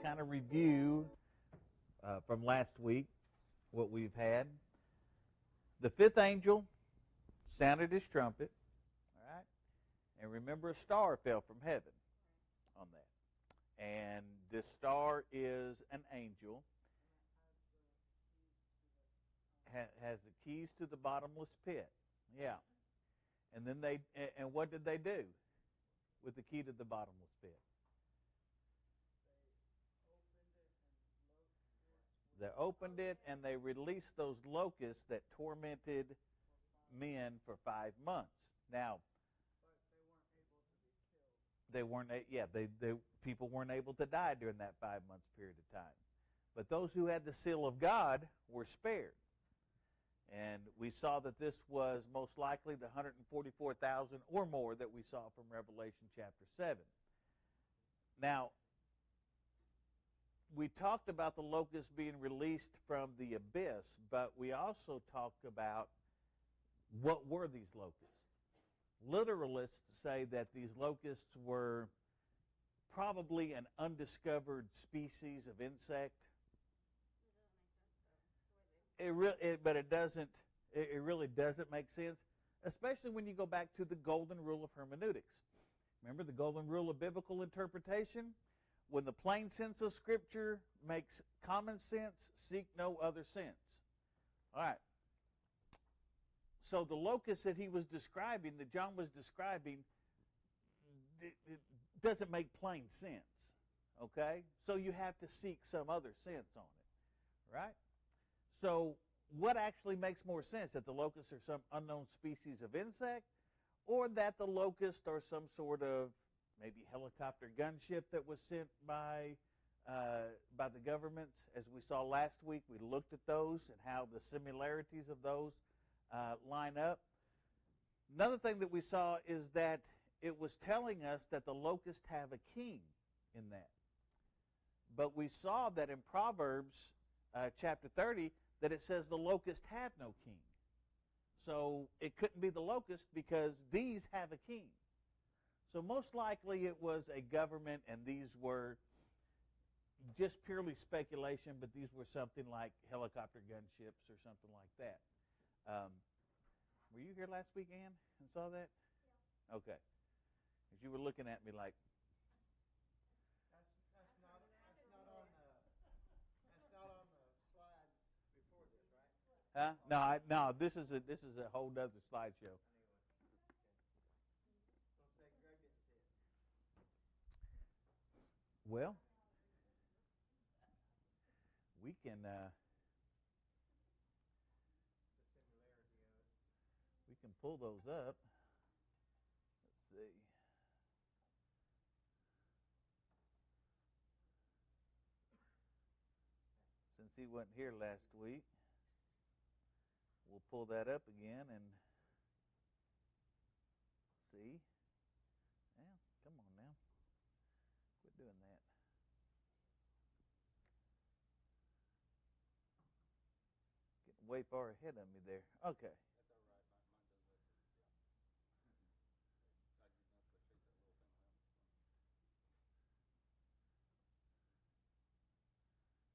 kind of review from last week what we've had. The fifth angel sounded his trumpet, all right? And remember, a star fell from heaven on that. And this star is an angel, has the keys to the bottomless pit. Yeah. And then and what did they do with the key to the bottomless pit? They opened it and they released those locusts that tormented men for 5 months. Now, they weren't. People weren't able to die during that 5 months period of time. But those who had the seal of God were spared. And we saw that this was most likely the 144,000 or more that we saw from Revelation chapter 7. Now, we talked about the locusts being released from the abyss, but we also talked about what were these locusts. Literalists say that these locusts were probably an undiscovered species of insect. It really doesn't make sense, especially when you go back to the golden rule of hermeneutics. Remember the golden rule of biblical interpretation? When the plain sense of Scripture makes common sense, seek no other sense. All right. So the locust that he was describing, that John was describing, it doesn't make plain sense. Okay? So you have to seek some other sense on it. Right? So what actually makes more sense? That the locusts are some unknown species of insect, or that the locusts are some sort of maybe helicopter gunship that was sent by the governments? As we saw last week, we looked at those and how the similarities of those line up. Another thing that we saw is that it was telling us that the locusts have a king in that. But we saw that in Proverbs chapter 30 that it says the locusts have no king. So it couldn't be the locust because these have a king. So most likely it was a government, and these were just purely speculation, but these were something like helicopter gunships or something like that. Were you here last week, Ann, and saw that? Yeah. Okay. Because you were looking at me like... That's not on the slides before this, right? Huh? No, this is a whole other slideshow. Well, we can pull those up. Let's see. Since he wasn't here last week, we'll pull that up again and see. Yeah, come on now. Quit doing that. Getting way far ahead of me there. Okay.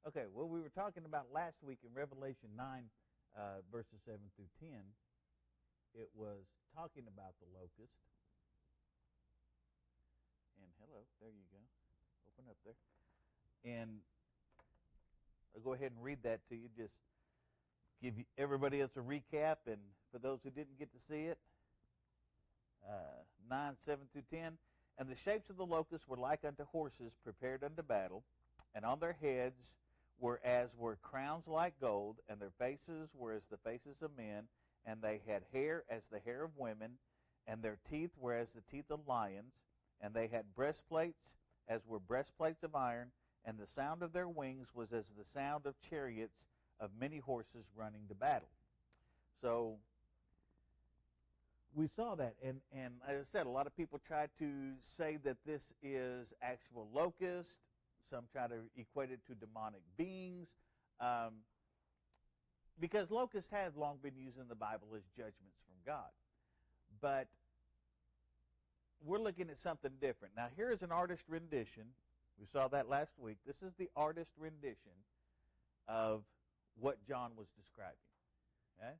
Okay, well, we were talking about last week in Revelation 9, verses 7 through 10. It was talking about the locust. And hello, there you go. Open up there. And I'll go ahead and read that to you, just give everybody else a recap. And for those who didn't get to see it, 9, 7 through 10. And the shapes of the locusts were like unto horses prepared unto battle, and on their heads were crowns like gold, and their faces were as the faces of men, and they had hair as the hair of women, and their teeth were as the teeth of lions, and they had breastplates as were breastplates of iron, and the sound of their wings was as the sound of chariots of many horses running to battle. So we saw that, and as I said, a lot of people try to say that this is actual locust. Some try to equate it to demonic beings, because locusts have long been used in the Bible as judgments from God. But we're looking at something different. Now, here is an artist rendition We saw that last week. This is the artist rendition of what John was describing. Okay?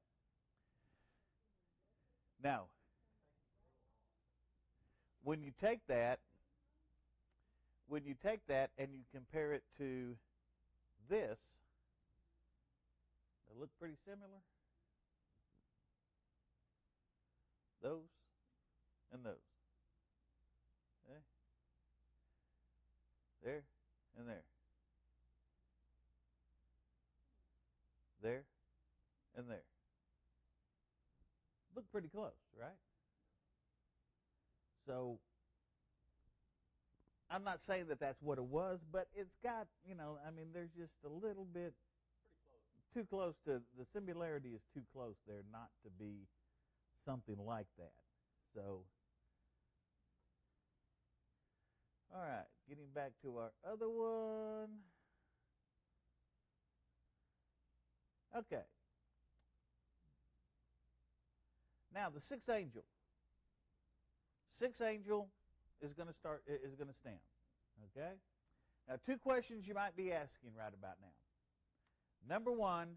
Now, when you take that and you compare it to this, they look pretty similar. Those and those. Okay? There and there. There and there. Look pretty close, right? So, I'm not saying that that's what it was, but it's got, there's just a little bit too close to, the similarity is too close there not to be something like that. So, all right, getting back to our other one. Okay. Now, the sixth angel. Sixth angel is going to stand. Okay? Now, two questions you might be asking right about now. Number one,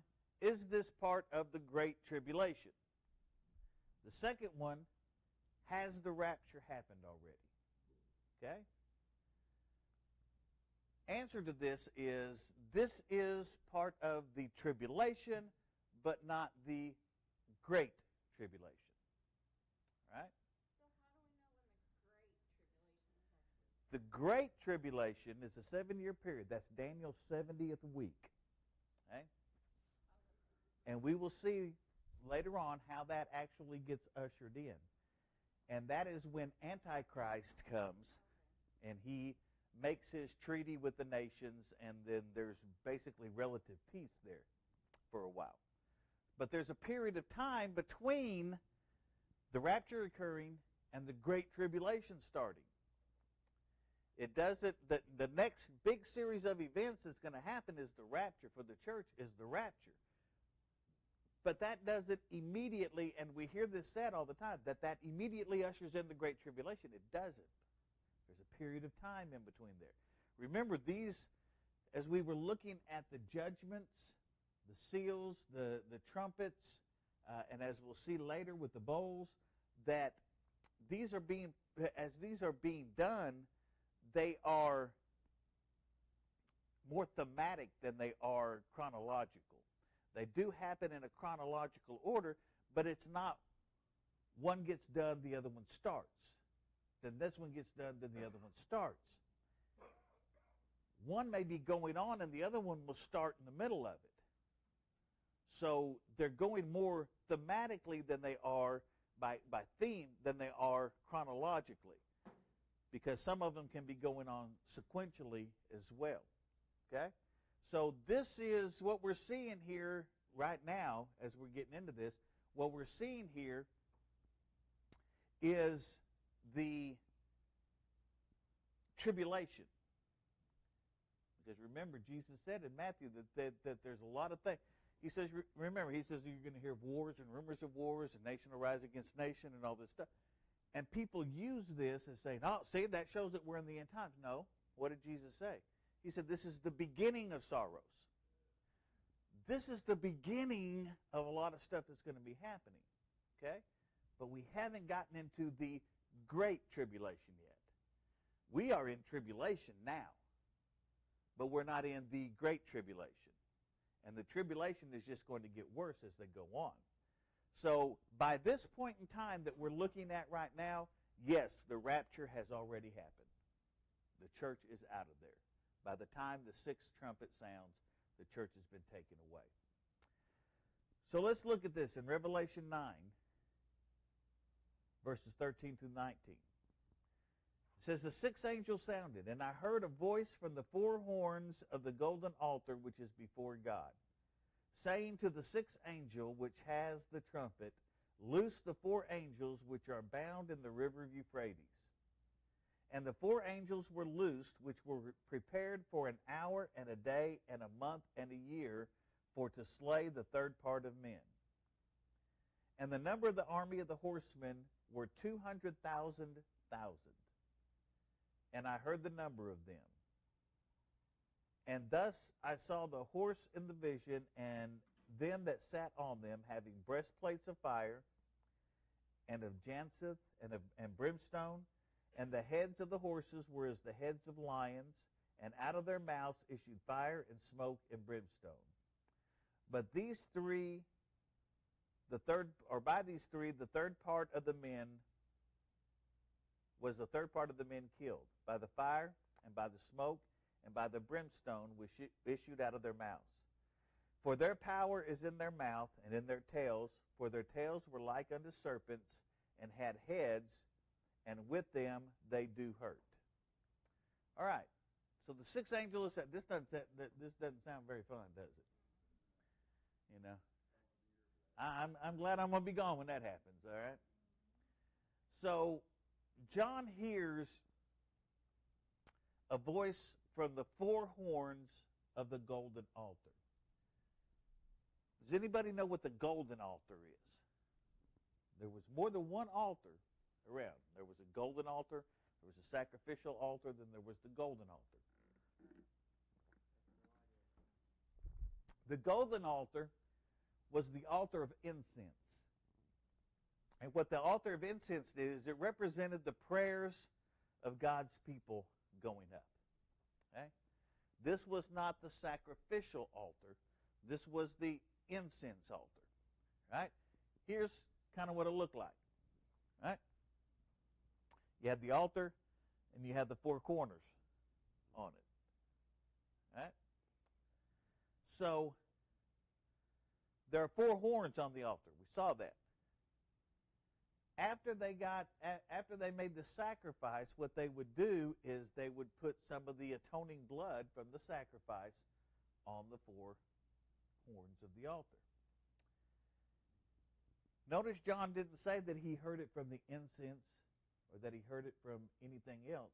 is this part of the Great Tribulation? The second one, has the rapture happened already? Okay? Answer to this is part of the tribulation, but not the Great Tribulation. Right? So how do we know when the Great Tribulation is? The Great Tribulation is a 7-year period. That's Daniel's 70th week. Okay? And we will see later on how that actually gets ushered in. And that is when Antichrist comes and he makes his treaty with the nations, and then there's basically relative peace there for a while. But there's a period of time between the rapture occurring and the Great Tribulation starting. It doesn't, the next big series of events that's going to happen is the rapture for the church, is the rapture. But that doesn't immediately, and we hear this said all the time, that immediately ushers in the Great Tribulation. It doesn't. There's a period of time in between there. Remember, these, as we were looking at the judgments, the seals, the trumpets, and as we'll see later with the bowls, that these are being done, they are more thematic than they are chronological. They do happen in a chronological order, but it's not one gets done, the other one starts. Then this one gets done, then the other one starts. One may be going on, and the other one will start in the middle of it. So they're going more thematically than they are by theme than they are chronologically, because some of them can be going on sequentially as well. Okay? So this is what we're seeing here right now as we're getting into this. What we're seeing here is the tribulation. Because remember, Jesus said in Matthew that there's a lot of things. He says, remember, he says you're going to hear of wars and rumors of wars, and nation will rise against nation and all this stuff. And people use this as saying, oh, see, that shows that we're in the end times. No. What did Jesus say? He said, this is the beginning of sorrows. This is the beginning of a lot of stuff that's going to be happening. Okay? But we haven't gotten into the Great Tribulation yet. We are in tribulation now, but we're not in the Great Tribulation. And the tribulation is just going to get worse as they go on. So by this point in time that we're looking at right now, yes, the rapture has already happened. The church is out of there. By the time the sixth trumpet sounds, the church has been taken away. So let's look at this in Revelation 9, verses 13 through 19. It says, the sixth angel sounded, and I heard a voice from the four horns of the golden altar which is before God, saying to the sixth angel which has the trumpet, loose the four angels which are bound in the river of Euphrates. And the four angels were loosed, which were prepared for an hour and a day and a month and a year, for to slay the third part of men. And the number of the army of the horsemen were 200,000. And I heard the number of them. And thus I saw the horse in the vision, and them that sat on them, having breastplates of fire, and of jacinth, and brimstone, and the heads of the horses were as the heads of lions, and out of their mouths issued fire and smoke and brimstone. But these three, by these three, the third part of the men killed, by the fire, and by the smoke, and by the brimstone which issued out of their mouths. For their power is in their mouth and in their tails, for their tails were like unto serpents, and had heads, and with them they do hurt. All right. So the sixth angel is that. This doesn't sound very fun, does it? You know, I'm glad I'm going to be gone when that happens. All right. So John hears a voice from the four horns of the golden altar. Does anybody know what the golden altar is? There was more than one altar around. There was a golden altar, there was a sacrificial altar, then there was the golden altar. The golden altar was the altar of incense. And what the altar of incense did is it represented the prayers of God's people going up. Okay? This was not the sacrificial altar. This was the incense altar. Right? Here's kind of what it looked like. Right? You had the altar and you had the four corners on it. Right? So there are four horns on the altar. We saw that. After they made the sacrifice, what they would do is they would put some of the atoning blood from the sacrifice on the four horns of the altar. Notice John didn't say that he heard it from the incense or that he heard it from anything else.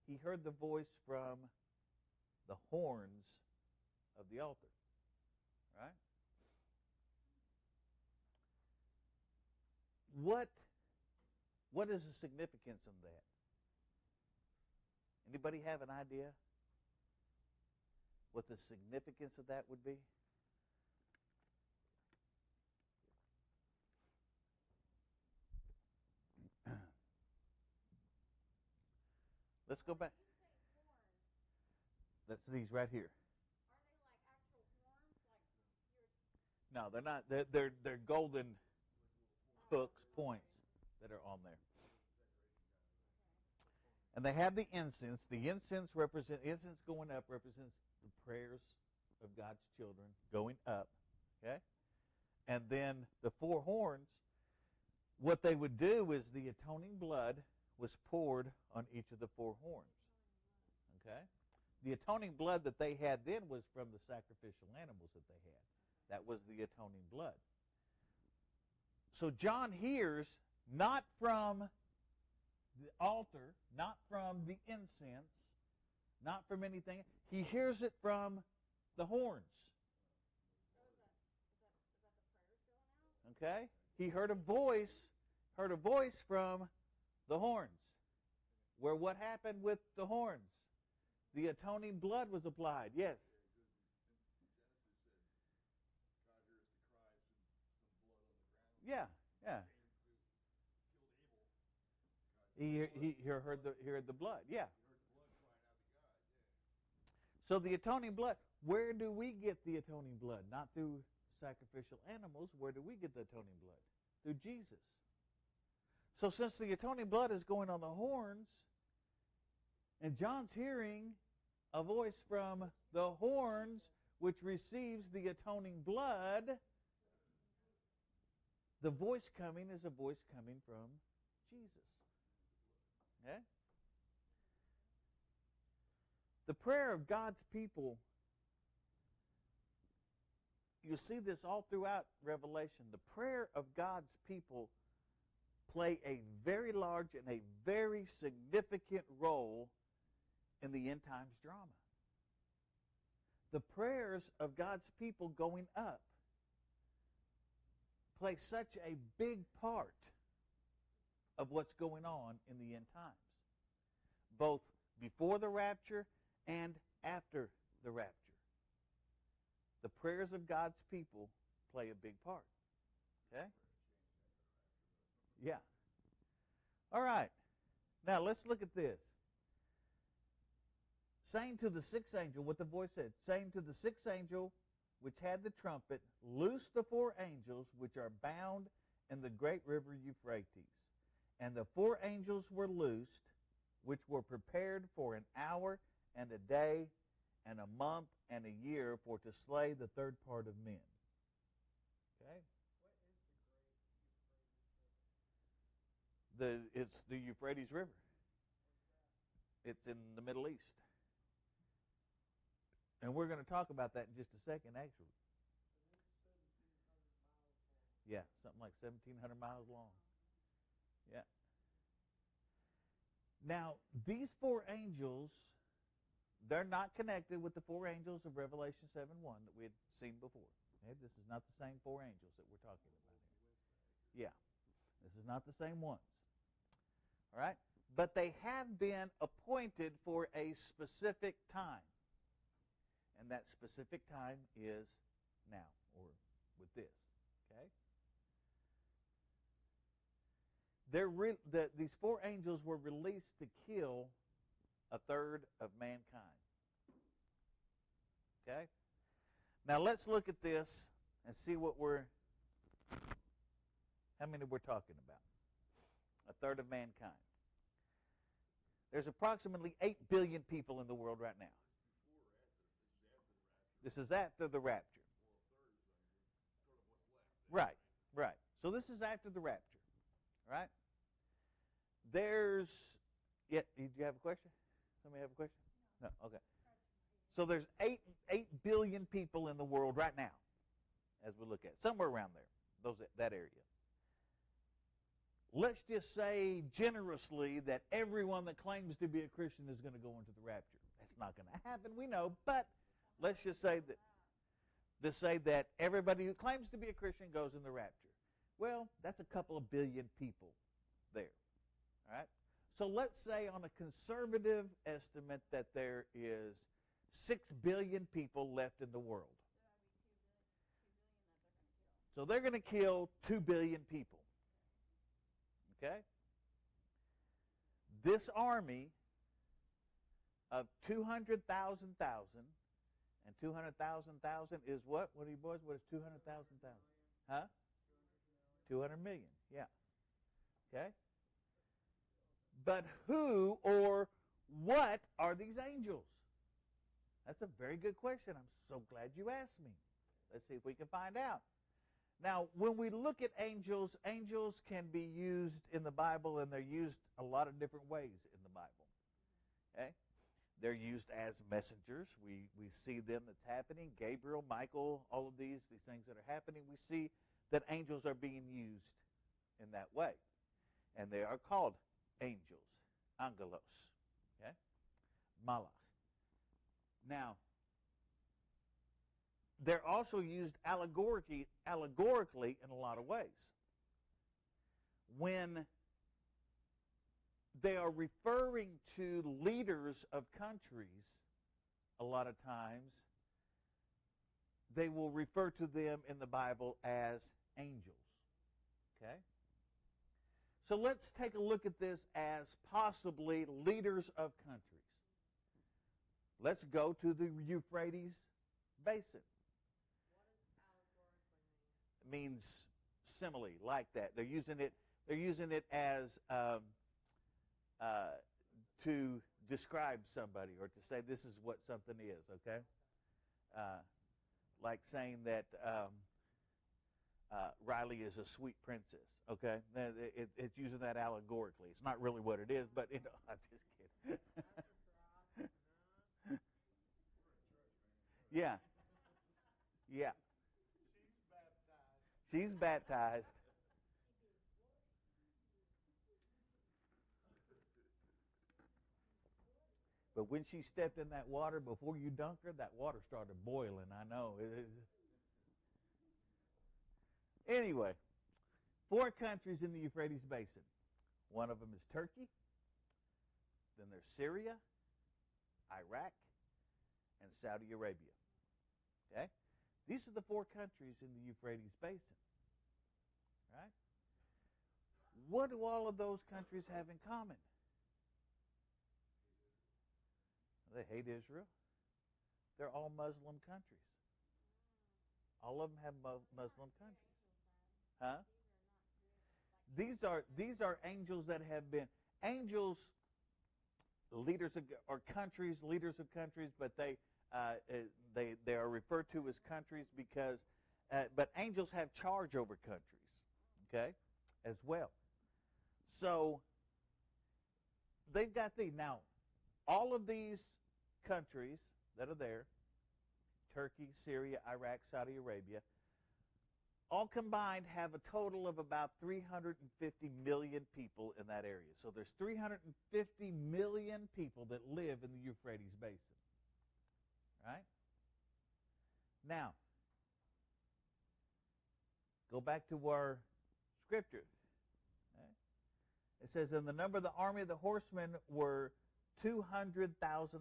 He heard the voice from the horns of the altar. Right? What is the significance of that? Anybody have an idea what the significance of that would be? Let's go back. That's these right here. No, they're not. They're golden hooks, points that are on there. And they have the incense. The incense going up represents the prayers of God's children going up. Okay? And then the four horns, what they would do is the atoning blood was poured on each of the four horns. Okay? The atoning blood that they had then was from the sacrificial animals that they had. That was the atoning blood. So John hears not from the altar, not from the incense, not from anything. He hears it from the horns. Okay? He heard a voice from the horns. Where what happened with the horns? The atoning blood was applied. Yes. Yeah, yeah. He heard the blood. Yeah. So the atoning blood, where do we get the atoning blood? Not through sacrificial animals. Where do we get the atoning blood? Through Jesus. So since the atoning blood is going on the horns, and John's hearing a voice from the horns which receives the atoning blood, the voice coming is a voice coming from Jesus. Okay? The prayer of God's people, you see this all throughout Revelation. The prayer of God's people play a very large and a very significant role in the end times drama. The prayers of God's people going up play such a big part of what's going on in the end times, both before the rapture and after the rapture. the prayers of God's people play a big part. Okay? Yeah. All right. Now let's look at this. Saying to the sixth angel, what the voice said, saying to the sixth angel which had the trumpet, loose the four angels which are bound in the great river Euphrates. And the four angels were loosed, which were prepared for an hour and a day and a month and a year for to slay the third part of men. Okay? It's the Euphrates River. It's in the Middle East. And we're going to talk about that in just a second, actually. Yeah, something like 1,700 miles long. Yeah. Now, these four angels, they're not connected with the four angels of Revelation 7:1 that we had seen before. Okay? This is not the same four angels that we're talking about here. Yeah. This is not the same ones. All right? But they have been appointed for a specific time. And that specific time is now, or with this. Okay? These four angels were released to kill a third of mankind. Okay? Now let's look at this and see how many we're talking about. A third of mankind. There's approximately 8 billion people in the world right now. This is after the rapture. Right, right. So this is after the rapture. Right? Did you have a question? Somebody have a question? No, okay. So there's 8 billion people in the world right now, as we look at it. Somewhere around there, that area. Let's just say generously that everyone that claims to be a Christian is going to go into the rapture. That's not going to happen, we know, but let's just say that everybody who claims to be a Christian goes in the rapture. Well, that's a couple of billion people there. All right? So let's say on a conservative estimate that there is 6 billion people left in the world. So they're going to kill 2 billion people. Okay? This army of 200,000 and 200,000 is what? What are you boys? What is 200,000? Huh? 200 million, yeah. Okay? But who or what are these angels? That's a very good question. I'm so glad you asked me. Let's see if we can find out. Now, when we look at angels, angels can be used in the Bible, and they're used a lot of different ways in the Bible. Okay? They're used as messengers. We see them that's happening. Gabriel, Michael, all of these things that are happening, we see that angels are being used in that way. And they are called angels, angelos, okay? Malach. Now, they're also used allegorically in a lot of ways. When they are referring to leaders of countries, a lot of times, they will refer to them in the Bible as angels. Okay? So let's take a look at this as possibly leaders of countries. Let's go to the Euphrates Basin. It means simile, like that. They're using it as to describe somebody or to say this is what something is, okay? Like saying that Riley is a sweet princess, okay? It's using that allegorically. It's not really what it is, but I'm just kidding. Yeah. Yeah. She's baptized. But when she stepped in that water, before you dunked her, that water started boiling. I know. Anyway, 4 countries in the Euphrates Basin. One of them is Turkey. Then there's Syria, Iraq, and Saudi Arabia. Okay? These are the 4 countries in the Euphrates Basin. Right? What do all of those countries have in common? They hate Israel. They're all Muslim countries. All of them have Muslim countries. Huh? These are angels that have been angels, leaders of or countries, leaders of countries, but they are referred to as countries because, but angels have charge over countries, okay, as well. So they've got these now. All of these countries that are there, Turkey, Syria, Iraq, Saudi Arabia, all combined have a total of about 350 million people in that area. So there's 350 million people that live in the Euphrates Basin. Right? Now, go back to our scripture. Okay? It says, and the number of the army of the horsemen were 200,000.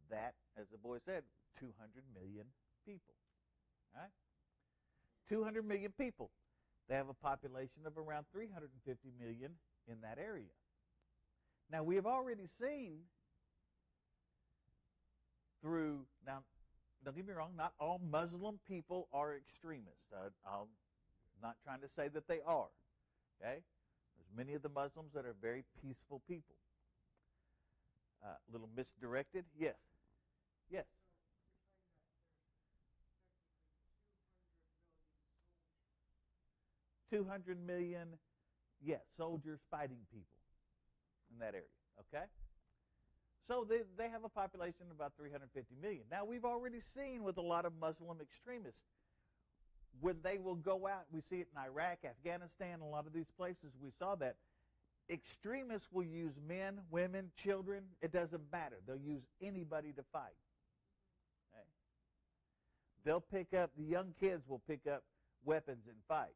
That, as the boy said, 200 million people. Right? 200 million people. They have a population of around 350 million in that area. Now, we have already seen through, now, don't get me wrong, not all Muslim people are extremists. I'm not trying to say that they are. Okay? There's many of the Muslims that are very peaceful people. A little misdirected? Yes. Yes. 200 million, yes, soldiers fighting people in that area, okay? So they have a population of about 350 million. Now, we've already seen with a lot of Muslim extremists, when they will go out, we see it in Iraq, Afghanistan, a lot of these places, we saw that. Extremists will use men, women, children, it doesn't matter. They'll use anybody to fight. Okay? They'll pick up, the young kids will pick up weapons and fight.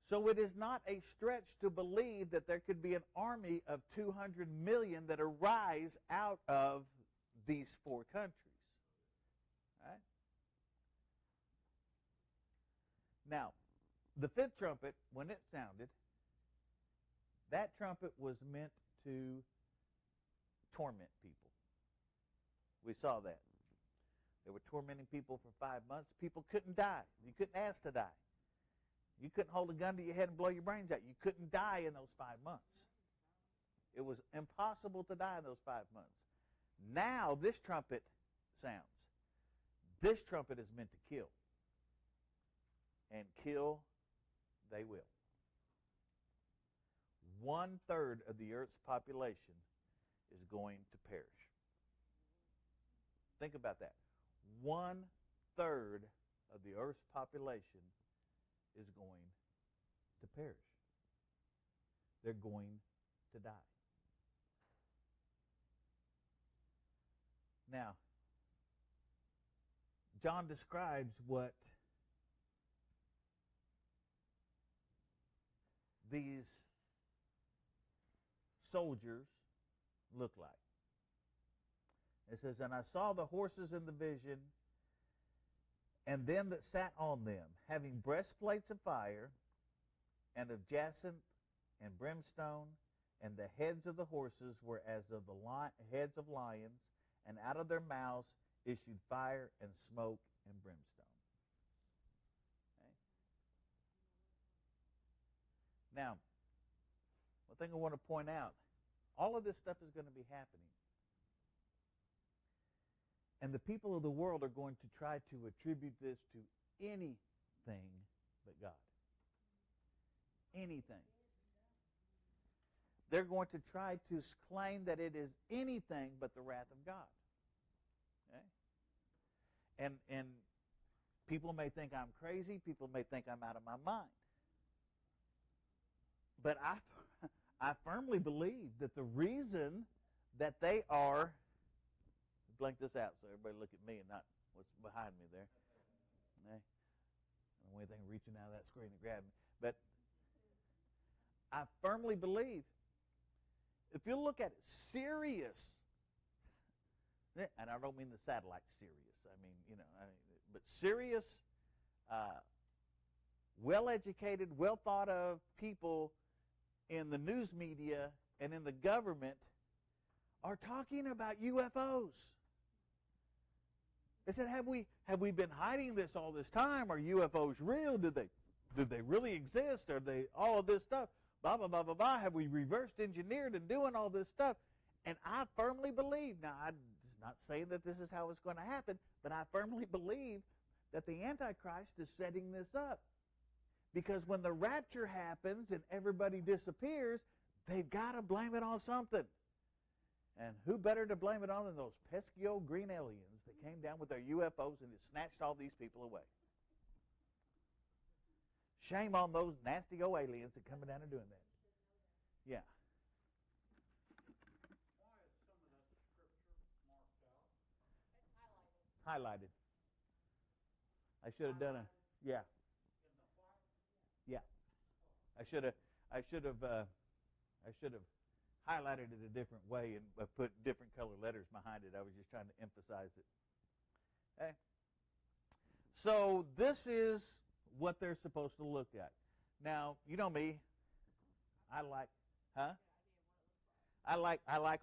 So it is not a stretch to believe that there could be an army of 200 million that arise out of these 4 countries. Right? Now, the 5th trumpet, when it sounded, that trumpet was meant to torment people. We saw that. They were tormenting people for 5 months. People couldn't die. You couldn't ask to die. You couldn't hold a gun to your head and blow your brains out. You couldn't die in those 5 months. It was impossible to die in those 5 months. Now this trumpet sounds. This trumpet is meant to kill. And kill they will. 1/3 of the earth's population is going to perish. Think about that. 1/3 of the earth's population is going to perish. They're going to die. Now, John describes what these soldiers look like. It says, and I saw the horses in the vision, and them that sat on them, having breastplates of fire, and of jacinth and brimstone, and the heads of the horses were as of the heads of lions, and out of their mouths issued fire and smoke and brimstone. Okay? Now, one thing I want to point out, all of this stuff is going to be happening. And the people of the world are going to try to attribute this to anything but God. Anything. They're going to try to claim that it is anything but the wrath of God. Okay? And people may think I'm crazy. People may think I'm out of my mind. But I firmly believe that the reason that they are, blank this out so everybody look at me and not what's behind me there. Okay? I don't want anything reaching out of that screen to grab me. But I firmly believe, if you look at it, Sirius, and I don't mean the satellite Sirius. I mean, but serious, well-educated, well-thought-of people in the news media and in the government are talking about UFOs. They said, have we been hiding this all this time? Are UFOs real? Do they really exist? Are they all of this stuff? Blah, blah, blah, blah, blah. Have we reversed engineered and doing all this stuff? And I firmly believe, now I'm not saying that this is how it's going to happen, but I firmly believe that the Antichrist is setting this up. Because when the rapture happens and everybody disappears, they've got to blame it on something. And who better to blame it on than those pesky old green aliens that came down with their UFOs and just snatched all these people away. Shame on those nasty old aliens that coming down and doing that. Yeah. Why is some of that scripture marked out? It's highlighted. Highlighted. I should have done a, yeah. In the white? Yeah. I should have highlighted it a different way and put different color letters behind it. I was just trying to emphasize it. Okay. So this is what they're supposed to look at. Now, you know me. I like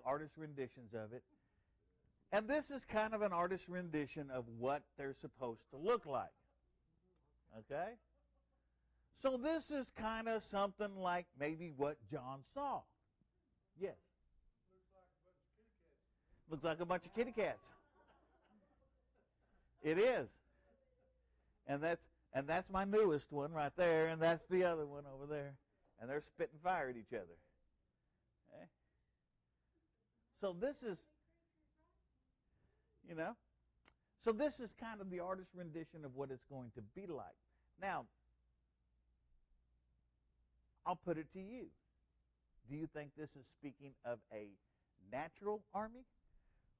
artist renditions of it. And this is kind of an artist rendition of what they're supposed to look like. Okay? So this is kind of something like maybe what John saw. Yes. Looks like a bunch of kitty cats. It is. And that's my newest one right there, and that's the other one over there. And they're spitting fire at each other. Okay? So this is, so this is kind of the artist's rendition of what it's going to be like. Now, I'll put it to you. Do you think this is speaking of a natural army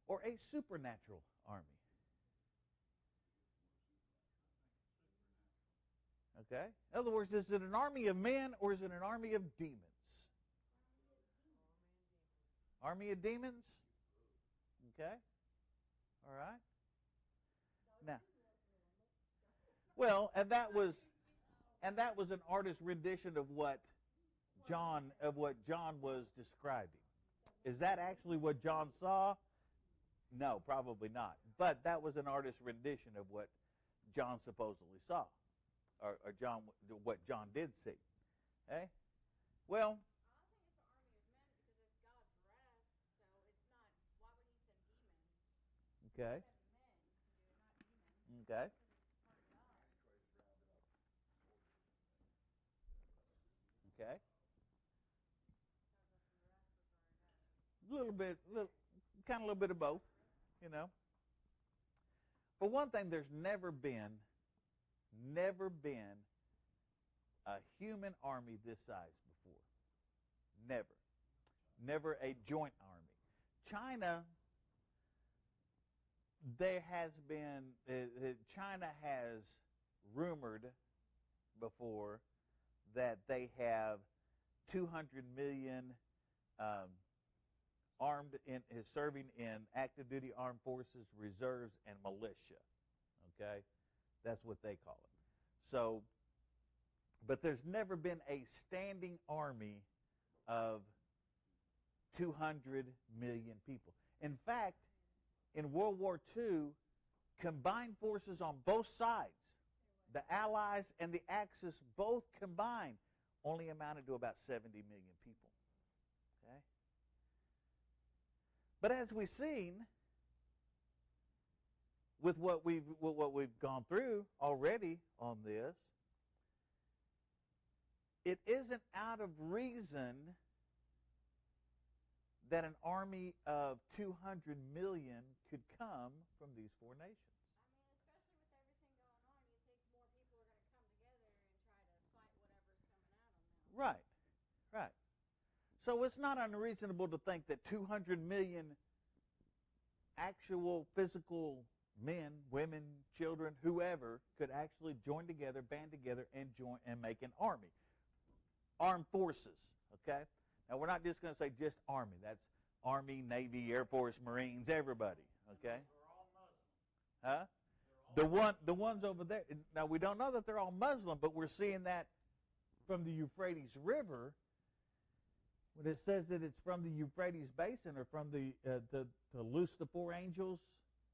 or a supernatural army? Okay? In other words, is it an army of men or is it an army of demons? Army of demons? Okay? All right? Now, well, and that was an artist's rendition of what John was describing. Is that actually what John saw? No, probably not. But that was an artist's rendition of what John supposedly saw, or what John did see. Okay? Well, I don't think it's an army of men because it's God's wrath, so it's not. Why would he send demons? okay. He sent men to do it, not demons. Okay. Okay. A little bit of both, For one thing, there's never been a human army this size before. Never. Never a joint army. China, China has rumored before that they have 200 million serving in active duty armed forces, reserves, and militia. Okay? That's what they call it. So, but there's never been a standing army of 200 million people. In fact, in World War II, combined forces on both sides, the Allies and the Axis both combined, only amounted to about 70 million people. Okay? But as we've seen, with what we've gone through already on this, it isn't out of reason that an army of 200 million could come from these four nations. I mean, especially with everything going on, you think more people are going to come together and try to fight whatever's coming at them now. Right. So it's not unreasonable to think that 200 million actual physical men, women, children, whoever, could actually join together, band together, and make an army. Armed forces, okay? Now, we're not just going to say just Army. That's Army, Navy, Air Force, Marines, everybody, okay? They're all Muslim. Huh? The ones over there. Now we don't know that they're all Muslim, but we're seeing that from the Euphrates River. When it says that it's from the Euphrates Basin or from to loose the 4 angels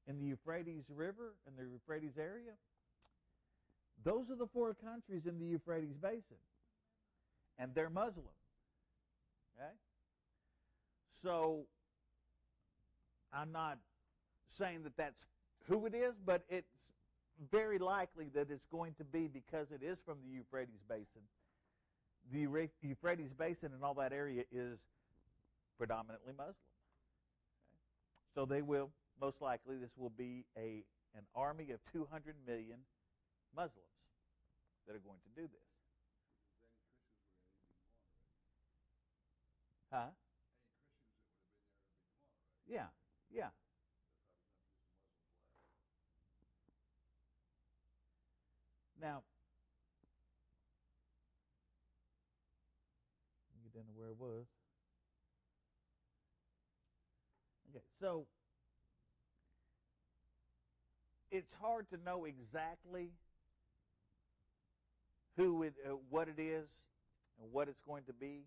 in the Euphrates River, in the Euphrates area, those are the 4 countries in the Euphrates Basin. And they're Muslim. Okay? So, I'm not saying that that's who it is, but it's very likely that it's going to be because it is from the Euphrates Basin. The Euphrates Basin and all that area is predominantly Muslim. Okay? So they will, most likely, this will be an army of 200 million Muslims that are going to do this. Huh? Yeah, yeah. Now, get into where it was. Okay, so it's hard to know exactly what it is and what it's going to be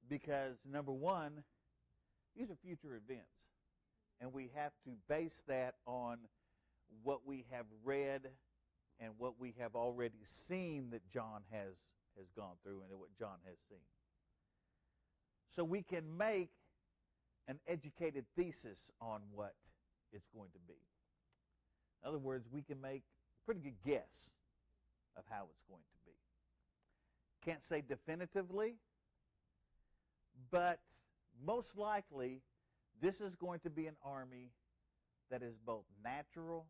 because, number one, these are future events, and we have to base that on what we have read and what we have already seen that John has gone through and what John has seen. So we can make an educated thesis on what it's going to be. In other words, we can make a pretty good guess of how it's going to be. Can't say definitively, but most likely this is going to be an army that is both natural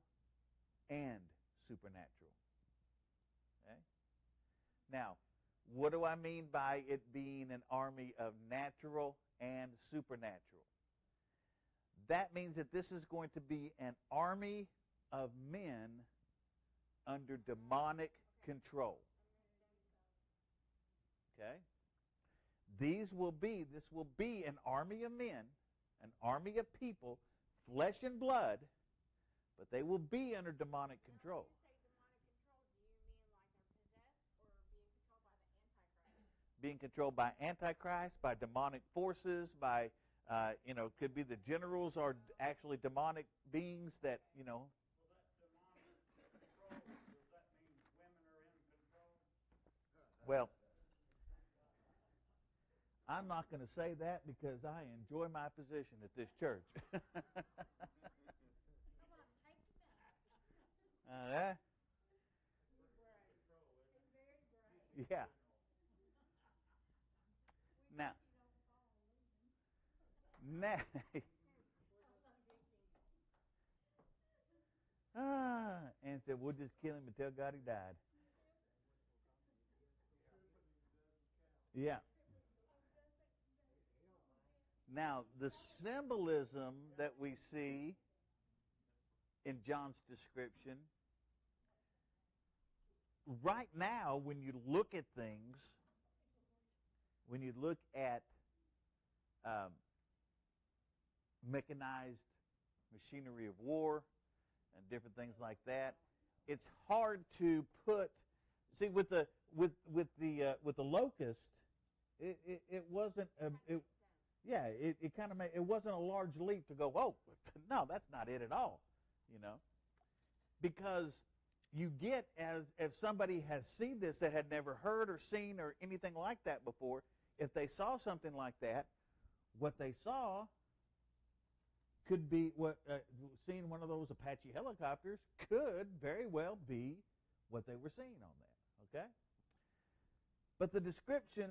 and supernatural. Okay? Now, what do I mean by it being an army of natural and supernatural? That means that this is going to be an army of men under demonic control. Okay? This will be an army of men, an army of people, flesh and blood, but they will be under demonic control. Being controlled by Antichrist, by demonic forces, by, could be the generals are actually demonic beings that, Well, that demonic control, does that mean women are in control? Well, I'm not going to say that because I enjoy my position at this church. Yeah. Now, and said, we'll just kill him and tell God he died. Yeah. Now, the symbolism that we see in John's description, right now, when you look at things, when you look at mechanized machinery of war and different things like that, it's hard to put. See, with the locust, it wasn't it kind of made, it wasn't a large leap to go, oh no, that's not it at all, because you get as if somebody has seen this that had never heard or seen or anything like that before. If they saw something like that, what they saw could be seeing one of those Apache helicopters could very well be what they were seeing on that. Okay? But the description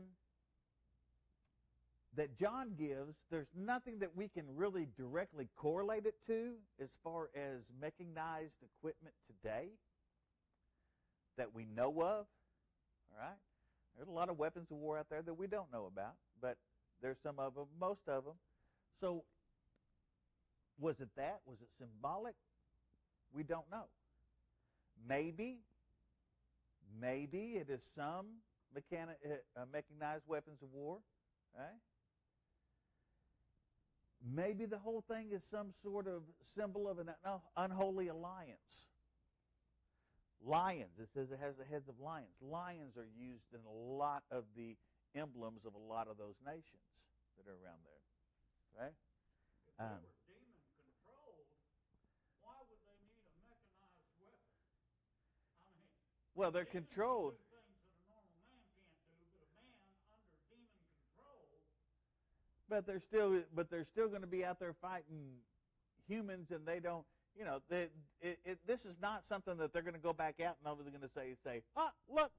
that John gives, there's nothing that we can really directly correlate it to as far as mechanized equipment today that we know of. All right? There's a lot of weapons of war out there that we don't know about, but there's some of them, most of them. So was it that? Was it symbolic? We don't know. Maybe it is some mechanized weapons of war. Right? Maybe the whole thing is some sort of symbol of an unholy alliance. Lions, it says it has the heads of lions. Lions are used in a lot of the emblems of a lot of those nations that are around there. Right? If they were demon controlled, why would they need a mechanized weapon? I mean, well, they're demons controlled. can do things that a normal man can't do, but a man under demon control. But they're still going to be out there fighting humans, and they don't. You know, this is not something that they're going to go back out and they're going to say, look,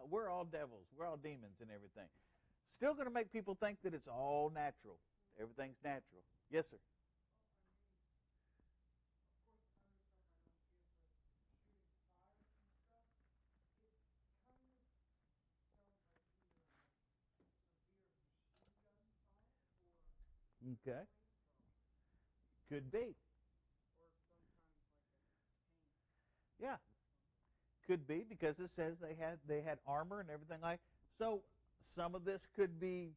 we're all devils, we're all demons and everything. Still going to make people think that it's all natural. Everything's natural. Yes, sir. Okay. Could be. Yeah. Could be, because it says they had armor and everything like. So some of this could be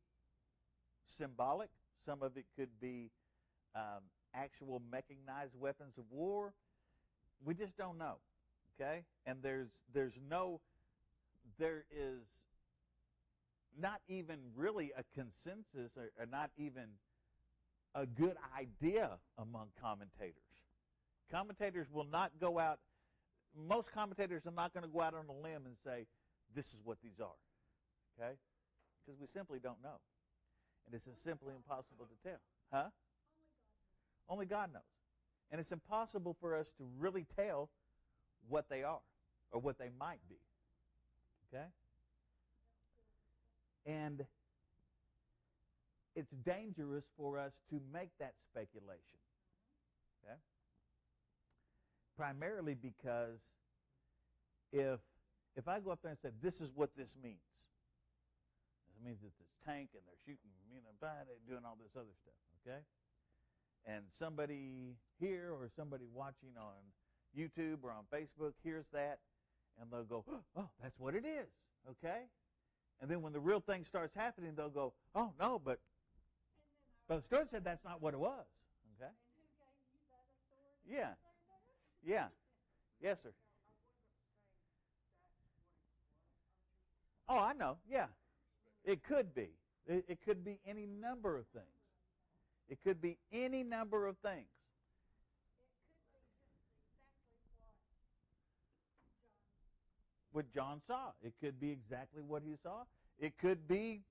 symbolic. Some of it could be actual mechanized weapons of war. We just don't know. Okay? And there is not even really a consensus or not even a good idea among commentators. Commentators will not go out. Most commentators are not going to go out on a limb and say, this is what these are. Okay? Because we simply don't know. And it's simply impossible to tell. Huh? Only God knows. And it's impossible for us to really tell what they are or what they might be. Okay? And it's dangerous for us to make that speculation. Okay? Primarily because if I go up there and say, this is what this means, it means it's this tank and they're shooting, doing all this other stuff, okay? And somebody here or somebody watching on YouTube or on Facebook hears that, and they'll go, oh, that's what it is, okay? And then when the real thing starts happening, they'll go, oh, no, but Stewart said that's not what it was, okay? And who gave you that authority Yeah. to say that? Yeah. Yes, sir. Oh, I know. Yeah. It could be. It could be any number of things. It could be any number of things. It could be just exactly What John saw. It could be exactly what he saw. It could be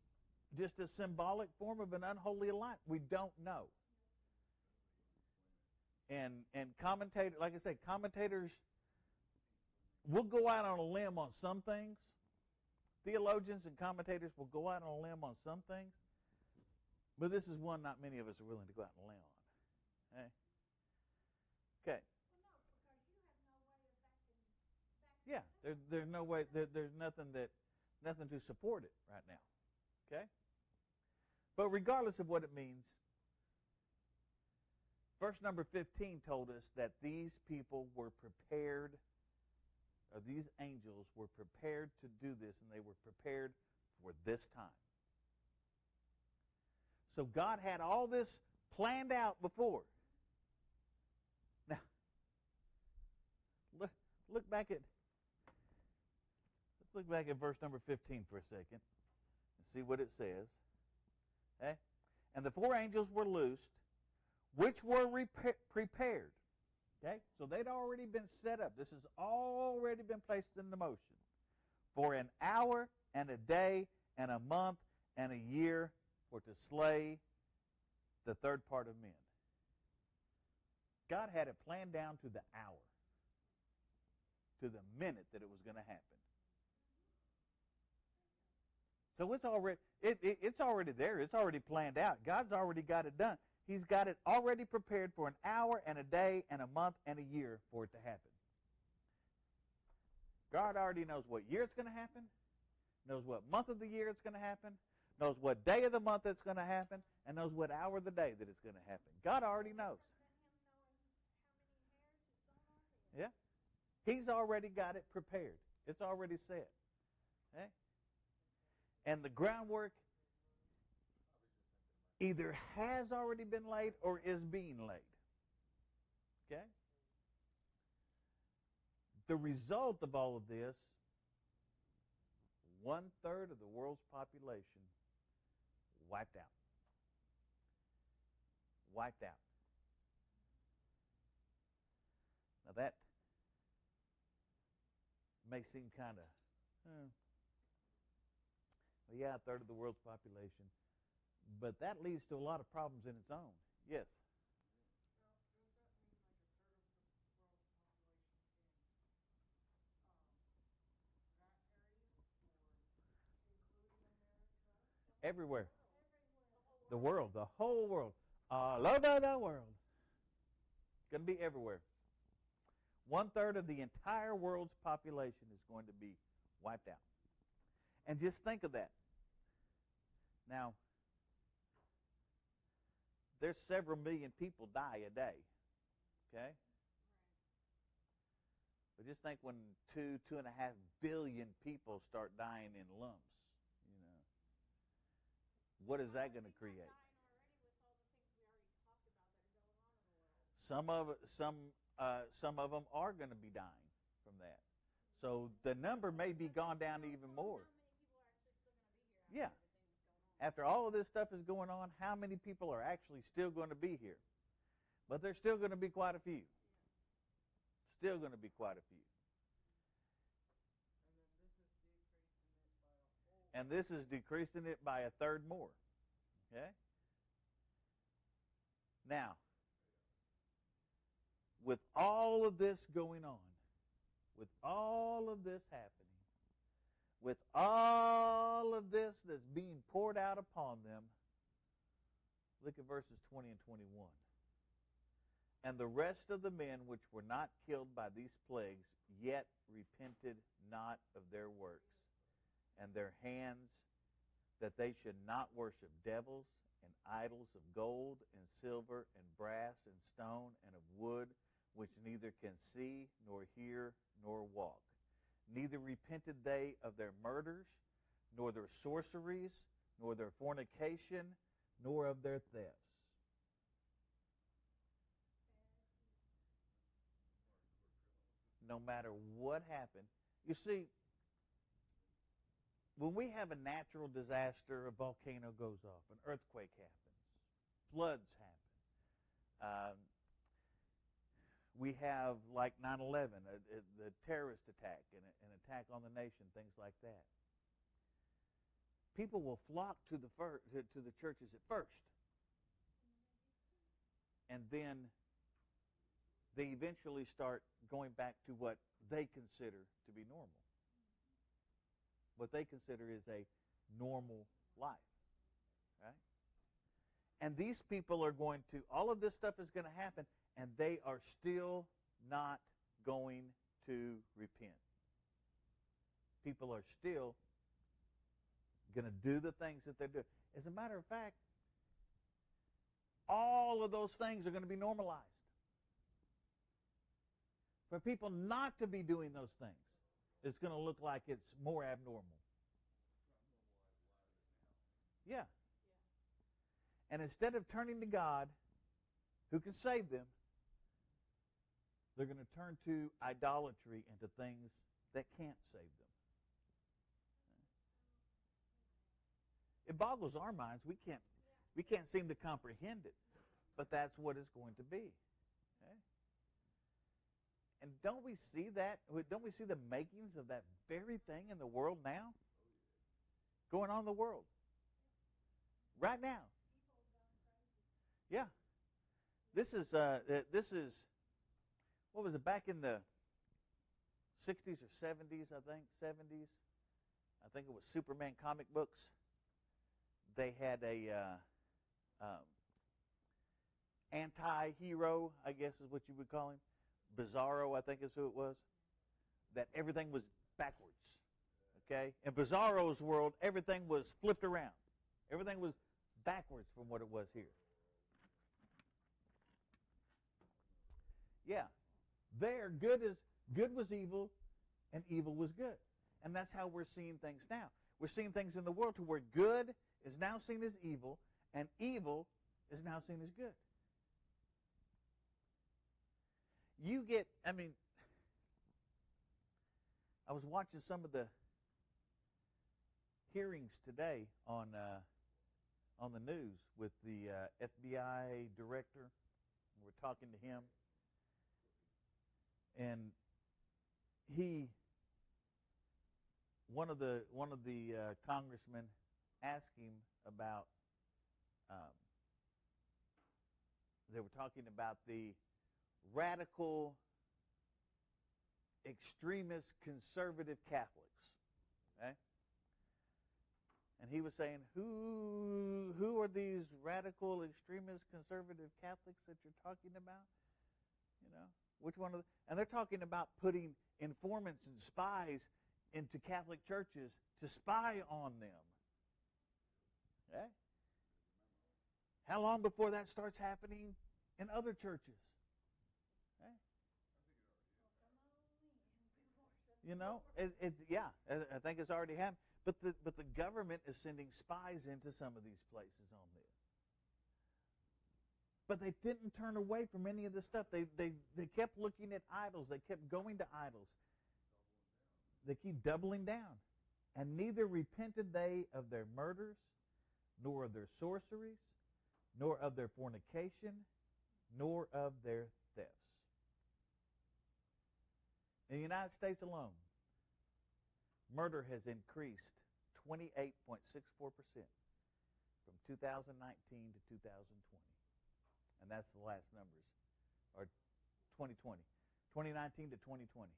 just a symbolic form of an unholy alliance. We don't know. And commentators, like I say, commentators will go out on a limb on some things. Theologians and commentators will go out on a limb on some things. But this is one not many of us are willing to go out on a limb on. Okay. Yeah, there's no way. There's nothing to support it right now. Okay. But regardless of what it means, verse number 15 told us that these people were prepared, or these angels were prepared to do this, and they were prepared for this time. So God had all this planned out before. Now, look back at verse number 15 for a second and see what it says. Okay? And the four angels were loosed, which were prepared. Okay? So they'd already been set up. This has already been placed into motion for an hour and a day and a month and a year for to slay the third part of men. God had it planned down to the hour, to the minute that it was going to happen. So it's already there. It's already planned out. God's already got it done. He's got it already prepared for an hour and a day and a month and a year for it to happen. God already knows what year it's going to happen, knows what month of the year it's going to happen, knows what day of the month it's going to happen, and knows what hour of the day that it's going to happen. God already knows. Yeah. He's already got it prepared. It's already set. Okay? And the groundwork either has already been laid or is being laid. Okay? The result of all of this, 1/3 of the world's population wiped out. Wiped out. Now that may seem kind of, well, yeah, 1/3 of the world's population. But that leads to a lot of problems in its own. Yes? Everywhere. The world, the whole world. All over the world. It's going to be everywhere. 1/3 of the entire world's population is going to be wiped out. And just think of that. Now, there's several million people die a day. Okay? But just think when 2.5 billion people start dying in lumps. What is that going to create? Some of them are going to be dying from that. So the number may be gone down even more. Yeah. After all of this stuff is going on, how many people are actually still going to be here? But there's still going to be quite a few. Still going to be quite a few. And this is decreasing it by 1/3 more. Okay? Now, with all of this going on, with all of this happening, with all of this that's being poured out upon them, look at verses 20 and 21. And the rest of the men which were not killed by these plagues yet repented not of their works and their hands, that they should not worship devils and idols of gold and silver and brass and stone and of wood, which neither can see nor hear nor walk. Neither repented they of their murders, nor their sorceries, nor their fornication, nor of their thefts. No matter what happened. You see, when we have a natural disaster, a volcano goes off, an earthquake happens, floods happen. We have, like 9/11, the terrorist attack, an attack on the nation, things like that. People will flock to the churches at first. And then they eventually start going back to what they consider to be normal. What they consider is a normal life. Right? And these people are going to, all of this stuff is going to happen, and they are still not going to repent. People are still going to do the things that they're doing. As a matter of fact, all of those things are going to be normalized. For people not to be doing those things, it's going to look like it's more abnormal. Yeah. And instead of turning to God, who can save them, they're going to turn to idolatry and to things that can't save them. It boggles our minds. We can't seem to comprehend it. But that's what it's going to be. Okay? And don't we see that? Don't we see the makings of that very thing in the world now? Going on in the world. Right now. Yeah. This is what was it, back in the 60s or 70s, I think, 70s. I think it was Superman comic books. They had a anti-hero, I guess is what you would call him. Bizarro, I think is who it was. That everything was backwards. Okay? In Bizarro's world, everything was flipped around. Everything was backwards from what it was here. Yeah. There, good was evil, and evil was good. And that's how we're seeing things now. We're seeing things in the world to where good is now seen as evil, and evil is now seen as good. I was watching some of the hearings today on the news with the FBI director. We're talking to him, and one of the congressmen asked him about. They were talking about the radical, extremist, conservative Catholics. Okay? And he was saying, who are these radical, extremist, conservative Catholics that you're talking about? You know, which one of the, and they're talking about putting informants and spies into Catholic churches to spy on them. Okay? How long before that starts happening in other churches? Okay? You know, I think it's already happened. But the government is sending spies into some of these places on this. But they didn't turn away from any of this stuff. They kept looking at idols. They kept going to idols. They keep doubling down. And neither repented they of their murders, nor of their sorceries, nor of their fornication, nor of their thefts. In the United States alone, murder has increased 28.64% from 2019 to 2020. And that's the last numbers, or 2020. 2019 to 2020.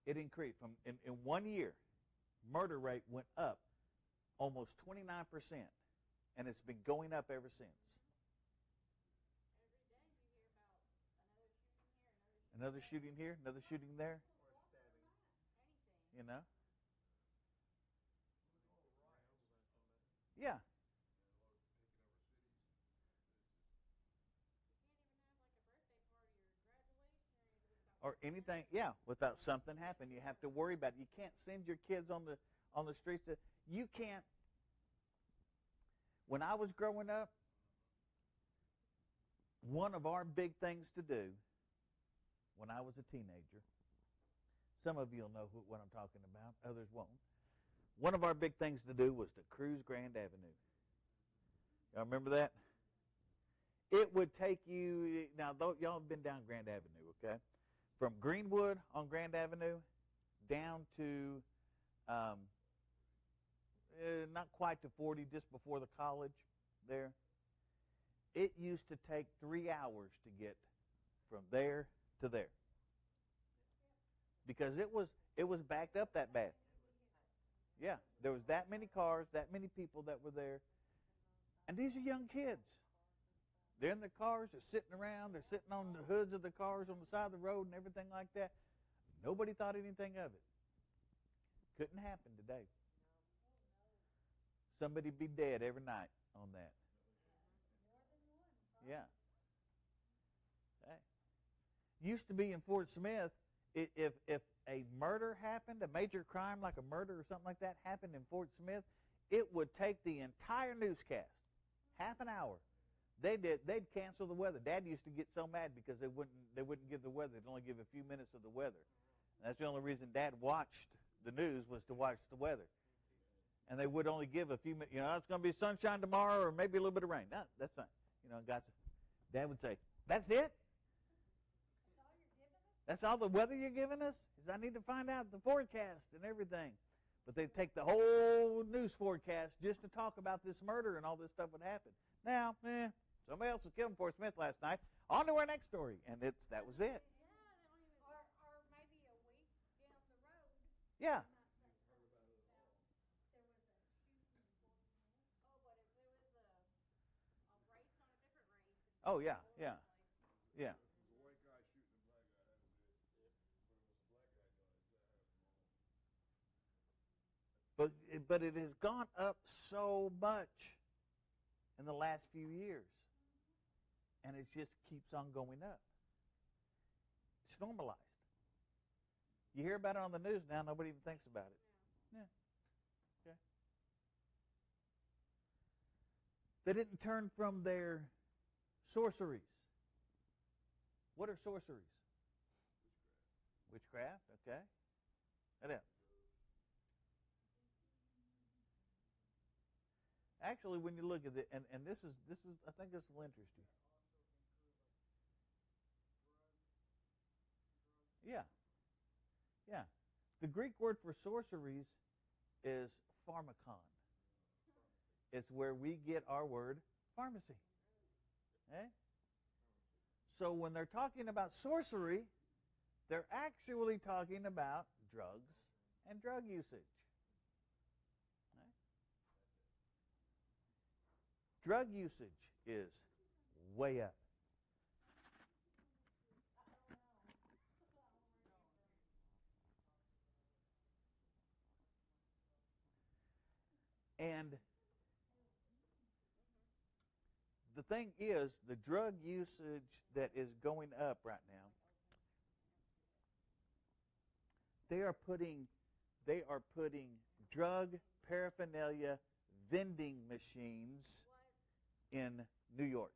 It increased from, in 1 year, murder rate went up almost 29%, and it's been going up ever since. Another shooting here, another shooting there. You know? Yeah. Or anything, yeah, without something happening. You have to worry about it. You can't send your kids on the streets. You can't. When I was growing up, one of our big things to do when I was a teenager, some of you will know what I'm talking about, others won't. One of our big things to do was to cruise Grand Avenue. Y'all remember that? It would take you, now y'all have been down Grand Avenue, okay? From Greenwood on Grand Avenue down to not quite to 40, just before the college there. It used to take 3 hours to get from there to there, because it was backed up that bad. Yeah, there was that many cars, that many people that were there, and these are young kids. They're in their cars, they're sitting around, they're sitting on the hoods of the cars on the side of the road and everything like that. Nobody thought anything of it. Couldn't happen today. Somebody'd be dead every night on that. Yeah. Hey. Used to be in Fort Smith, if a murder happened, a major crime like a murder or something like that happened in Fort Smith, it would take the entire newscast, half an hour. They'd cancel the weather. Dad used to get so mad because they wouldn't give the weather. They'd only give a few minutes of the weather. And that's the only reason Dad watched the news, was to watch the weather. And they would only give a few minutes. You know, it's going to be sunshine tomorrow, or maybe a little bit of rain. No, that's fine. You know, Dad would say, "That's it? That's all the weather you're giving us? Because I need to find out the forecast and everything." But they'd take the whole news forecast just to talk about this murder, and all this stuff would happen. Now, somebody else was killed in Fort Smith last night. On to our next story, and that was it. Or maybe a week down the road. Yeah. Oh, yeah, yeah, yeah. But it has gone up so much in the last few years, and it just keeps on going up. It's normalized. You hear about it on the news now, nobody even thinks about it. Yeah. Okay. They didn't turn from their sorceries. What are sorceries? Witchcraft, okay. What else? Actually, when you look at it, and this is I think this will interest you. Yeah, yeah. The Greek word for sorceries is pharmakon. It's where we get our word pharmacy. Okay? So when they're talking about sorcery, they're actually talking about drugs and drug usage. Okay? Drug usage is way up. And the thing is, the drug usage that is going up right now, they are putting drug paraphernalia vending machines in New York,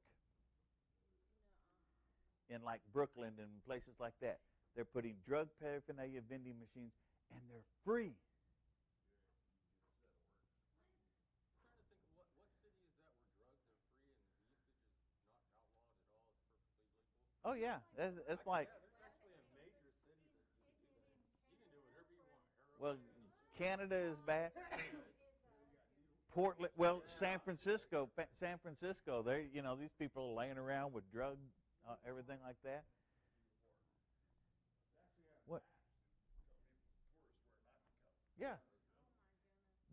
in like Brooklyn and places like that. They're putting drug paraphernalia vending machines, and they're free. Oh yeah, it's like, well, Canada is bad. Portland, well, San Francisco. They, these people are laying around with drugs, everything like that. What? Yeah.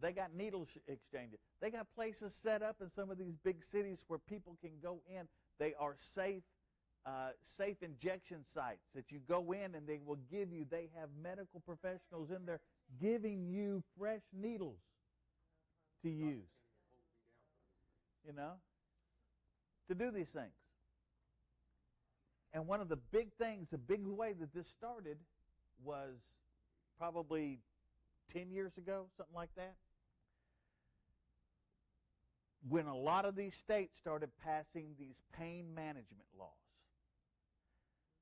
They got needle exchanges. They got places set up in some of these big cities where people can go in. They are safe injection sites that you go in and they will give you. They have medical professionals in there giving you fresh needles to use. To do these things. And one of the big things, the big way that this started was probably 10 years ago, something like that, when a lot of these states started passing these pain management laws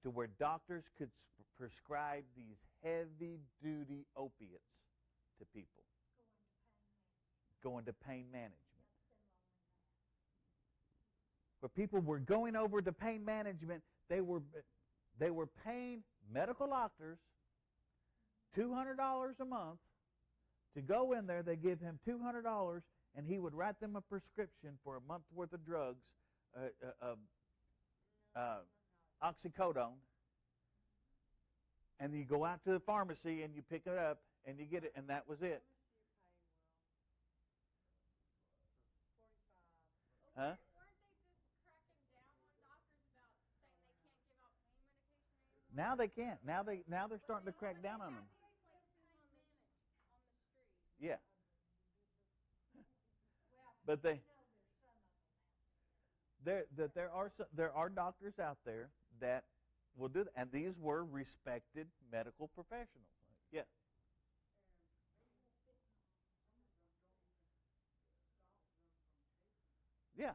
to where doctors could prescribe these heavy-duty opiates to people. Go into pain management. Where people were going over to pain management, they were paying medical doctors $200 a month to go in there. They give him $200, and he would write them a prescription for a month's worth of drugs, oxycodone, and you go out to the pharmacy and you pick it up and you get it, and that was it. Huh? Now they can't. Now they're starting to crack down on them. Yeah. But there are doctors out there that will do that, and these were respected medical professionals. Yeah. Yeah.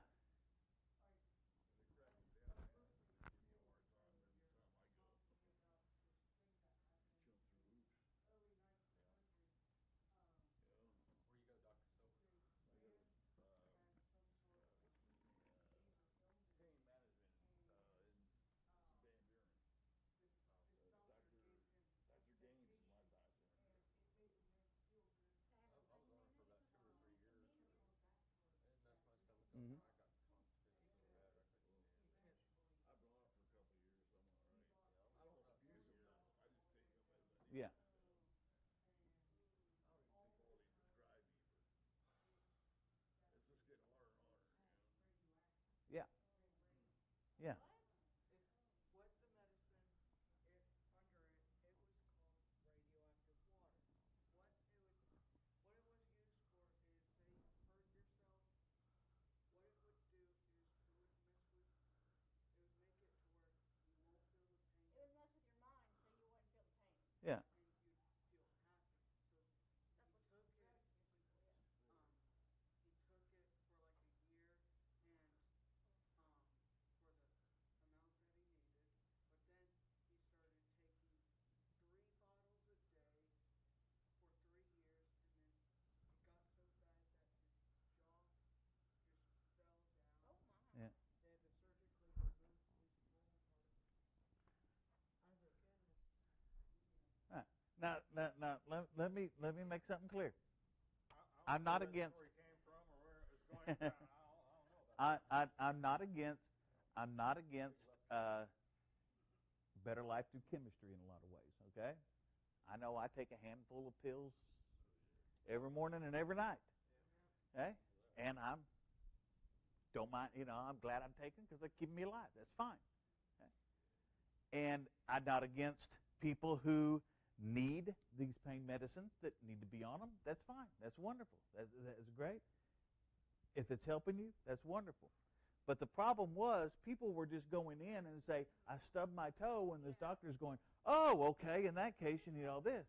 Mm-hmm. Yeah. Yeah. Yeah. Yeah. Now, let me make something clear. I I'm don't not know against. where he came from or where it was going from. I don't know about I'm not against. I'm not against better life through chemistry in a lot of ways. Okay, I know I take a handful of pills every morning and every night. Okay, and I'm don't mind. I'm glad I'm taking because they're keeping me alive. That's fine. Okay? And I'm not against people who need these pain medicines that need to be on them. That's fine. That's wonderful. That's great. If it's helping you, that's wonderful. But the problem was people were just going in and say, I stubbed my toe, and this doctor's going, oh, okay, in that case you need all this.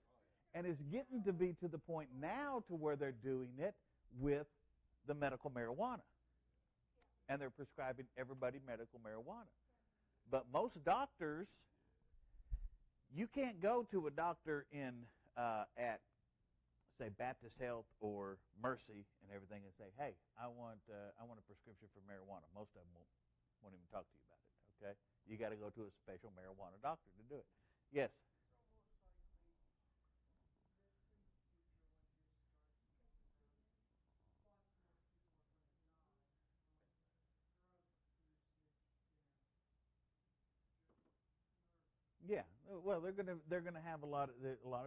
And it's getting to be to the point now to where they're doing it with the medical marijuana. And they're prescribing everybody medical marijuana. But most doctors, you can't go to a doctor at, say, Baptist Health or Mercy and everything and say, hey, I want a prescription for marijuana. Most of them won't even talk to you about it, okay? You got to go to a special marijuana doctor to do it. Yes? Yeah, well, they're gonna have a lot of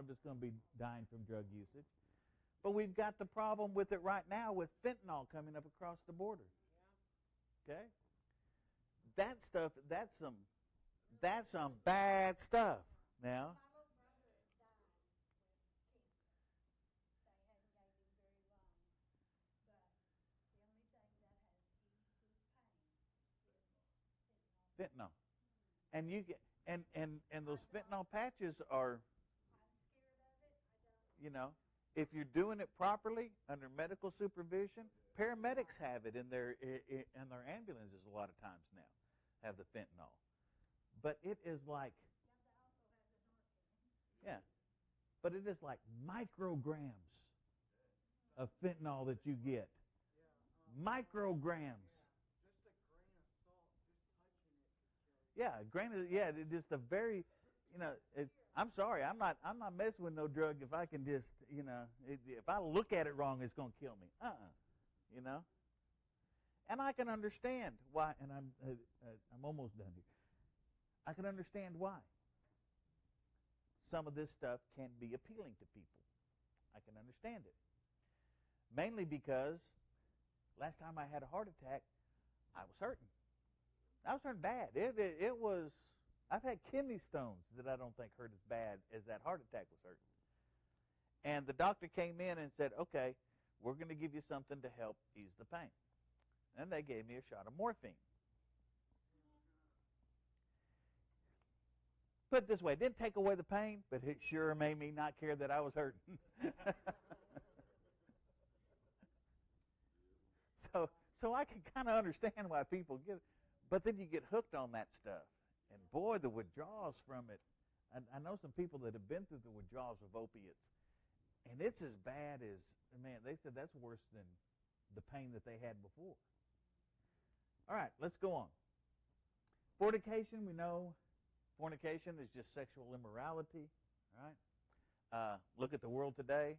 it's going to be dying from drug usage, but we've got the problem with it right now with fentanyl coming up across the border. Okay, that stuff that's some bad stuff. Now, My little brother has died with cancer. They hadn't gave him very long, but the only thing that has eased his pain is fentanyl. fentanyl, and you get and those fentanyl patches are, I'm scared of it. I don't. you know, if you're doing it properly under medical supervision, paramedics have it in their ambulances a lot of times now, have the fentanyl. But it is like, Yeah, they also have the Narcan. yeah, but it is like micrograms of fentanyl that you get. Micrograms. Just a grain of salt, just touching it could kill you. Yeah, granted, yeah, it's just a very, I'm sorry, I'm not messing with no drug if I can just, if I look at it wrong, it's going to kill me. And I can understand why, and I'm almost done here. I can understand why some of this stuff can be appealing to people. I can understand it. Mainly because last time I had a heart attack, I was hurting. I was hurting bad. It was, I've had kidney stones that I don't think hurt as bad as that heart attack was hurting. And the doctor came in and said, okay, we're going to give you something to help ease the pain. And they gave me a shot of morphine. Put it this way, it didn't take away the pain, but it sure made me not care that I was hurting. So I can kind of understand why people get it. But then you get hooked on that stuff. And boy, the withdrawals from it. I know some people that have been through the withdrawals of opiates. And it's as bad as, man, they said that's worse than the pain that they had before. All right, let's go on. Fornication, we know fornication is just sexual immorality. All right? Look at the world today.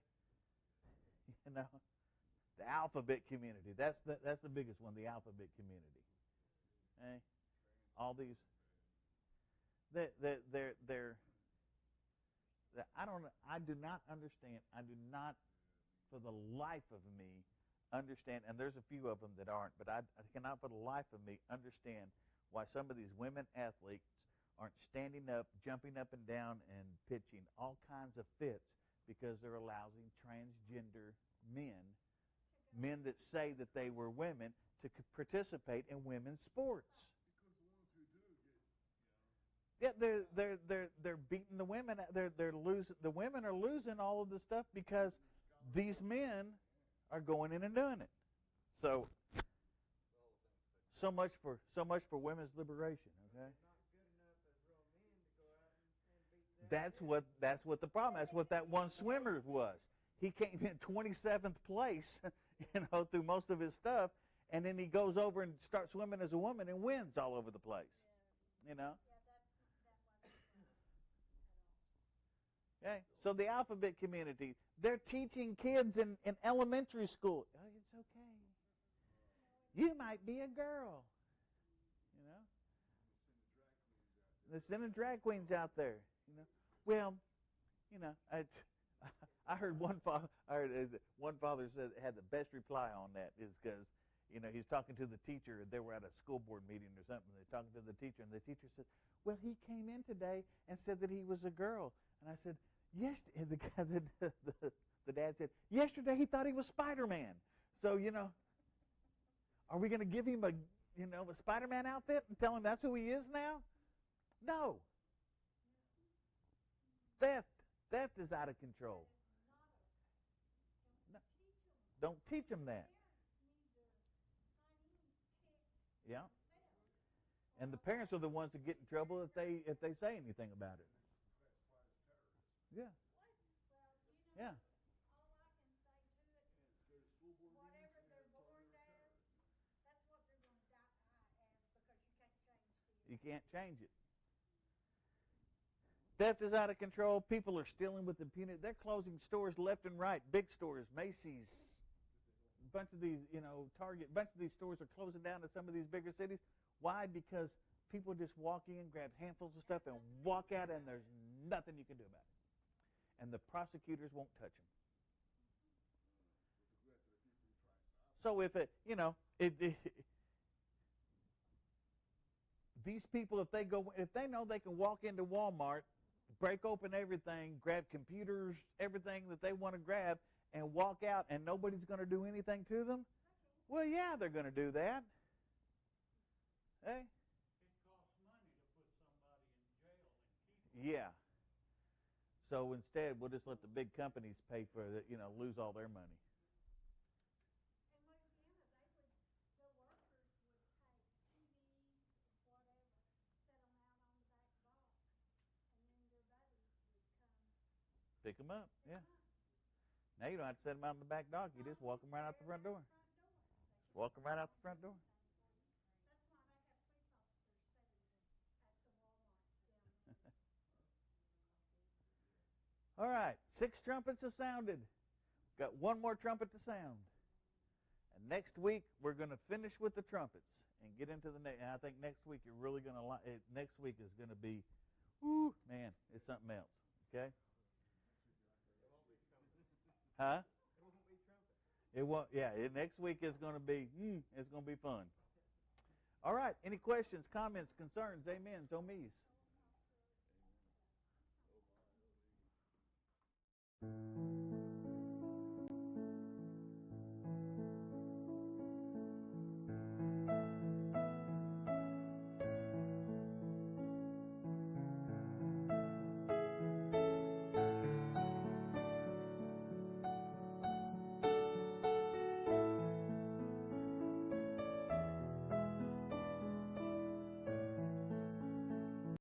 The alphabet community. That's the biggest one, the alphabet community. Okay? All these, I do not understand. I do not, for the life of me, understand, and there's a few of them that aren't, but I cannot for the life of me understand why some of these women athletes aren't standing up, jumping up and down, and pitching all kinds of fits because they're allowing transgender men that say that they were women, to participate in women's sports. Because the ones who do get, Yeah, they're beating the women. They're losing. The women are losing all of this stuff because these men are going in and doing it. So much for women's liberation. Okay. That's what the problem. That's what that one swimmer was. He came in 27th place, through most of his stuff, and then he goes over and starts swimming as a woman and wins all over the place. Yeah, that wasn't at all. Okay? So the alphabet community, they're teaching kids in elementary school. Oh, it's okay. You might be a girl. You know? They're sending drag queens out there. You know? Well, you know, I heard one father. One father said had the best reply on that is because he's talking to the teacher. They were at a school board meeting or something. They're talking to the teacher, and the teacher said, "Well, he came in today and said that he was a girl." And I said, "Yes." And the guy, the dad said, "Yesterday he thought he was Spider-Man." So are we going to give him a Spider-Man outfit and tell him that's who he is now? No. Theft is out of control. No, don't teach them that. Yeah. And the parents are the ones that get in trouble if they say anything about it. Yeah. Yeah. Whatever they're born as, that's what they're going to die as because you can't change it. You can't change it. Theft is out of control. People are stealing with impunity. They're closing stores left and right. Big stores, Macy's, a bunch of these, Target, a bunch of these stores are closing down in some of these bigger cities. Why? Because people just walk in, grab handfuls of stuff, and walk out, and there's nothing you can do about it. And the prosecutors won't touch them. So these people, if they know they can walk into Walmart, break open everything, grab computers, everything that they want to grab, and walk out, and nobody's going to do anything to them, well, yeah, they're going to do that. Hey? It costs money to put somebody in jail and keep them. Yeah. So instead, we'll just let the big companies pay for it, lose all their money. In Louisiana, the workers would take TVs, whatever, set them out on the back dock, and then their buddies would come Pick them up, pick yeah. 'em up. Now you don't have to set them out in the back dock. You just walk them right out the front door. Walk them right out the front door. That's why they have police officers sitting at the Walmarts down there. All right, 6 trumpets have sounded. Got one more trumpet to sound. And next week, we're going to finish with the trumpets and get into the next. And I think next week you're really going to like it. Next week is going to be, whoo, man, it's something else. Okay? Huh? It won't. Yeah, next week is going to be. It's going to be fun. All right. Any questions, comments, concerns? Amens. Omes.